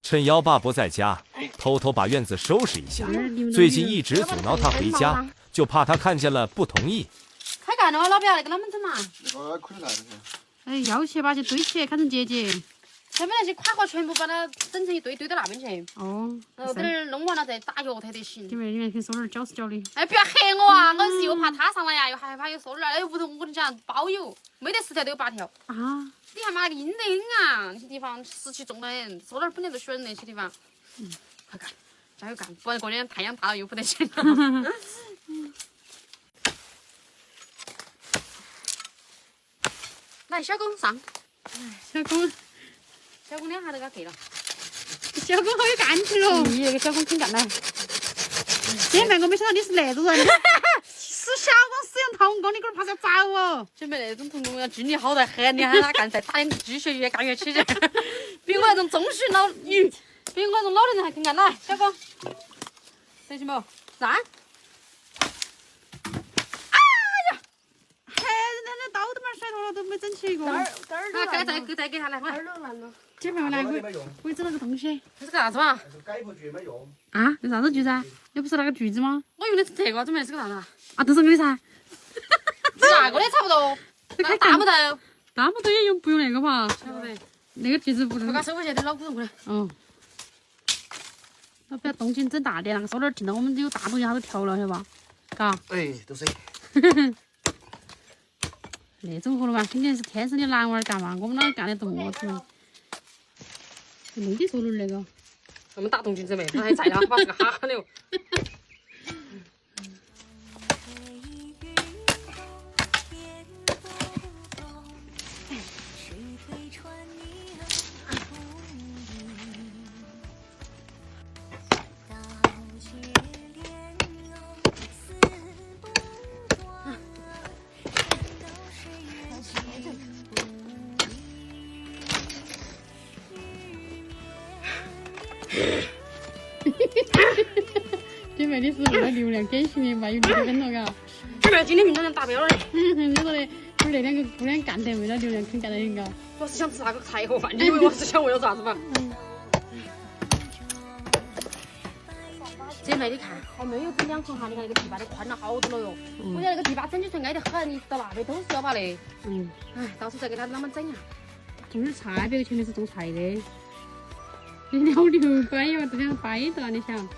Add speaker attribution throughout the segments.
Speaker 1: 趁幺爸不在家，偷偷把院子收拾一下。最近一直阻挠他回家，就怕他看见了不同意。
Speaker 2: 开干了吗，老表？那个啷们整嘛？
Speaker 3: 我可以来了噻。
Speaker 4: 哎，要去把去堆起来，看成结节。
Speaker 2: 前面那些垮壳全部把它整成一堆，堆到那边去。
Speaker 4: 哦。
Speaker 2: 然后等儿弄完了再打药才得行。
Speaker 4: 姐妹，里面可以收点搅是搅的。
Speaker 2: 哎，不要黑我啊！我是又怕他上来呀，又害怕有塑料。哎，屋头我跟你讲，包邮，没得10条都有8条。
Speaker 4: 啊。
Speaker 2: 你看嘛，那个阴得很啊，那些地方湿气重得很，塑料本来就选那些地方。快干，加油干，不然过两天太阳大了又不得行了。来，小工上。
Speaker 4: 小公
Speaker 2: 2下都给他给了。
Speaker 4: 小公好有干劲哦！
Speaker 2: 那个小工肯干嘞。
Speaker 4: 姐妹，我没想到你是那种人。使小工使用童工，你龟儿怕是遭哦！
Speaker 2: 姐妹，那种童工要精力好得很，你喊他干，再打2个鸡血越干越起劲。比我那种中学老鱼，比我那种老年人还肯干。来，小工，得行不？上。
Speaker 4: 那刀都把甩脱了，都没整起一个。
Speaker 2: 啊，再给他来，快！
Speaker 4: 姐妹，我来，我整了个东西。
Speaker 2: 这是个啥子嘛？
Speaker 3: 改不剧没用。
Speaker 4: 啊？有啥子锯噻？又不是那个锯子吗？
Speaker 2: 我用的是这个，准备是个啥子啊？
Speaker 4: 啊，都是我的噻。
Speaker 2: 那个的差不多。那大木头。
Speaker 4: 大木头也用不用那个嘛？
Speaker 2: 晓不得。
Speaker 4: 那个锯子不能。
Speaker 2: 我给他收回去，得老古人过来。
Speaker 4: 哦。那不要动静整大点，那个手链进到我们有大东西，它都跳了，晓得吧？嘎。
Speaker 3: 哎，都是。
Speaker 4: 那种活了嘛，肯定是天生的男娃儿干嘛？我们哪干得动么子嘛？没得说轮那个。
Speaker 2: 我们大动静姊妹，他还在呢，把这个哈哈溜。
Speaker 4: 姐妹，你是为了流量给行的嘛？有流量了，嘎。
Speaker 2: 姐妹，今天命中达标了嘞。
Speaker 4: 你说的，不是那两个姑娘干得为了流量肯干得很嘎。
Speaker 2: 我是想吃那个菜盒饭，你以为我是想为了啥子嘛？姐妹，你看，还没有整2层哈，你看那个地坝都宽了好多了哟。我家那个地坝整起来矮得很，一直到那边都是要把的。哎，到时候再给他啷么整呀？
Speaker 4: 种点菜，别个前面是种菜的。你好牛掰哟，这样掰的啊！你想？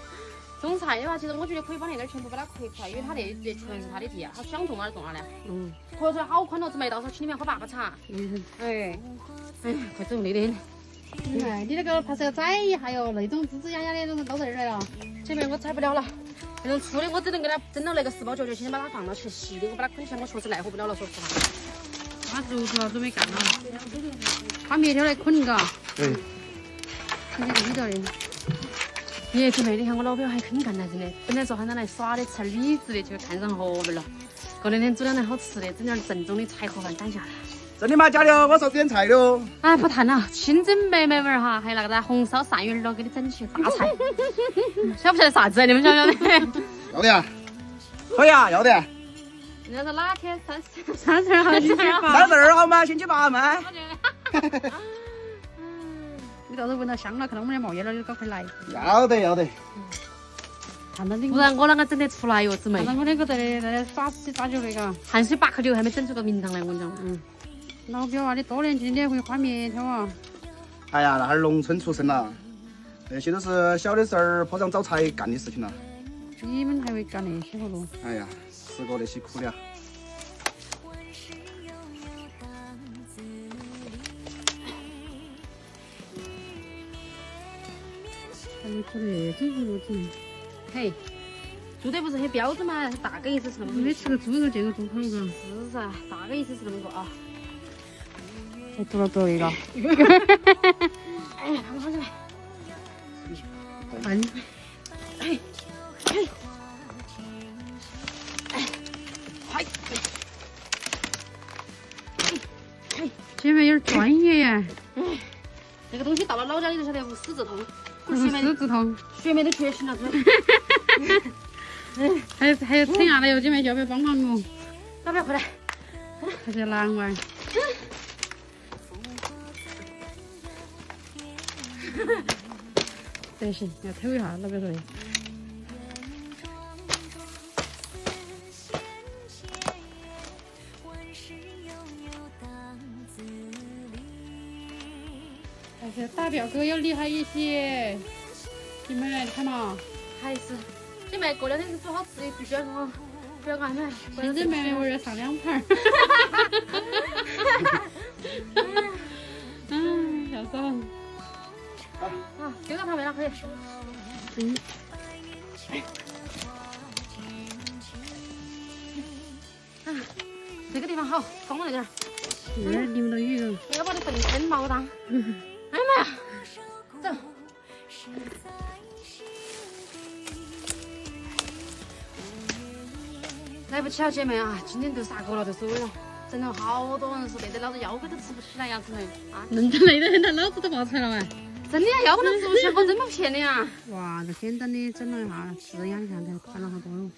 Speaker 2: 种菜的话，其实我觉得可以把那点全部把它扩出来，因为它那全是他的地啊，他想种哪儿种哪儿的。扩出来好宽了，姊妹，到时候去里面喝爸爸茶。哎，快走累得很。
Speaker 4: 哎，你那个怕是要宰一下哟，那种吱吱呀呀的都到这儿来了。
Speaker 2: 姐妹，我宰不了了，那种粗的我只能给它蒸到那个10包9，先把它放到去，细的我把它捆起来，我确实耐活不了了，说实话。
Speaker 4: 把肉头了准备干了，把面条来捆嘎。
Speaker 3: 对。
Speaker 4: 肯定是的。
Speaker 2: 耶，姐妹，你看我老表还肯干呢，真的。本来说喊他来耍的，吃李子的，就看上河边了。过两天煮2顿好吃的，整点正宗的菜盒饭赶下来。
Speaker 3: 真的吗？假的？我烧点菜的哦。
Speaker 2: 哎，不谈了，清蒸白梅味儿哈，还有那个红烧鳝鱼儿给你整起大菜。晓不晓得啥子？你们晓不晓得？
Speaker 3: 要的呀。可以啊，要的。
Speaker 2: 人家说哪天
Speaker 4: 30号星期8。
Speaker 3: 32号嘛，星期8嘛。
Speaker 4: 你到时候闻到香了，看到我们俩冒烟了，你赶快来。
Speaker 3: 要的。
Speaker 4: 看到你，
Speaker 2: 不然我啷个整得出来哟，姊妹？
Speaker 4: 看到我两个在那耍酒的嘎。
Speaker 2: 汗水8颗流还没整出个名堂来，我跟你讲。
Speaker 4: 老表啊，你多年经验会画面条啊。
Speaker 3: 哎呀，那还是农村出身了，那些都是小的时候坡上找柴干的事情了。
Speaker 4: 你们还会干那些活路？
Speaker 3: 哎呀，吃过那些苦的。
Speaker 4: 还没做那种活路子。
Speaker 2: 嘿，做的不是很标准嘛？大概意思是那么个。
Speaker 4: 没吃过猪肉，见过猪头嘎。
Speaker 2: 是噻，大概意思是那么个啊。
Speaker 4: 还多了多一个。
Speaker 2: 哎，看好起来。哎。
Speaker 4: 姐妹有点专业呀。
Speaker 2: 这个东西到了老家你就晓得无师自通。
Speaker 4: 无师自通。
Speaker 2: 学妹都觉醒了，
Speaker 4: 还有扯牙的哟，姐妹要不要帮忙我？
Speaker 2: 老表回来。
Speaker 4: 还是男娃儿。得行，要偷一下那个人。但是大表哥要厉害一些，你们看嘛，
Speaker 2: 还是姐妹过2天是煮好吃的，必须要给我，不要安排。
Speaker 4: 反正妹妹我要上2盘。嗯，笑死了。
Speaker 2: 好，这个旁边可以。
Speaker 4: 嗯。
Speaker 2: 这个地方好，放那点儿。
Speaker 4: 有点淋到雨了。
Speaker 2: 要把你粪坑冒当。哎呀妈呀！走。来不及了，姐妹啊！今天都杀够了，都收尾了。整了好多人说累得老子腰杆都直不起来呀，真的啊！
Speaker 4: 人家累得很，他脑子都冒出来了嘛。
Speaker 2: 真的呀，腰杆都直不起来，我真不骗你啊！
Speaker 4: 哇，这简单的整了一下，吃人压力上头，管了好多了。